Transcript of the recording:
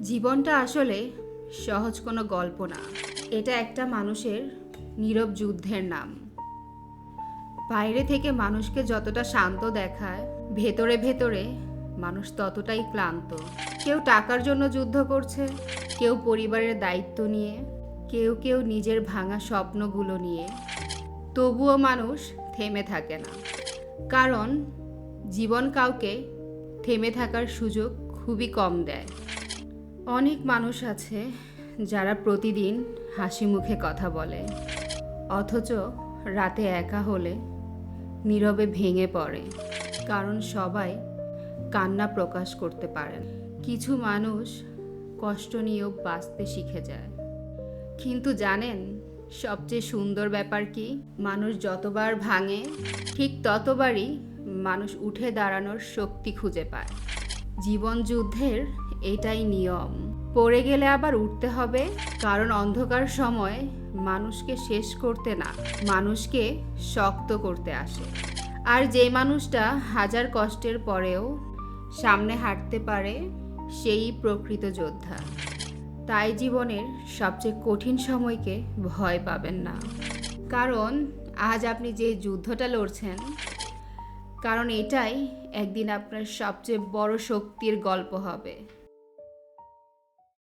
জীবনটা আসলে সহজ কোনো গল্প না। এটা একটা মানুষের নীরব যুদ্ধের নাম। বাইরে থেকে মানুষকে যতটা শান্ত দেখায়, ভেতরে ভেতরে মানুষ ততটাই ক্লান্ত। কেউ টাকার জন্য যুদ্ধ করছে, কেউ পরিবারের দায়িত্ব নিয়ে, কেউ কেউ নিজের ভাঙা স্বপ্নগুলো নিয়ে। তবুও মানুষ থেমে থাকে না, কারণ জীবন কাউকে থেমে থাকার সুযোগ খুবই কম দেয়। অনেক মানুষ আছে যারা প্রতিদিন হাসি মুখে কথা বলে, অথচ রাতে একা হলে নীরবে ভেঙে পড়ে, কারণ সবাই কান্না প্রকাশ করতে পারে না। কিছু মানুষ কষ্ট নিয়েও বাঁচতে শিখে যায়। কিন্তু জানেন সবচেয়ে সুন্দর ব্যাপার কি? মানুষ যতবার ভাঙে, ঠিক ততবারই মানুষ উঠে দাঁড়ানোর শক্তি খুঁজে পায়। জীবন যুদ্ধের এটাই নিয়ম। পড়ে গেলে আবার উঠতে হবে, কারণ অন্ধকার সময় মানুষকে শেষ করতে না, মানুষকে শক্ত করতে আসে। আর যে মানুষটা হাজার কষ্টের পরেও সামনে হাঁটতে পারে, সেই প্রকৃত যোদ্ধা। তাই জীবনের সবচেয়ে কঠিন সময়কে ভয় পাবেন না, কারণ আজ আপনি যে যুদ্ধটা লড়ছেন, কারণ এটাই একদিন আপনার সবচেয়ে বড় শক্তির গল্প হবে।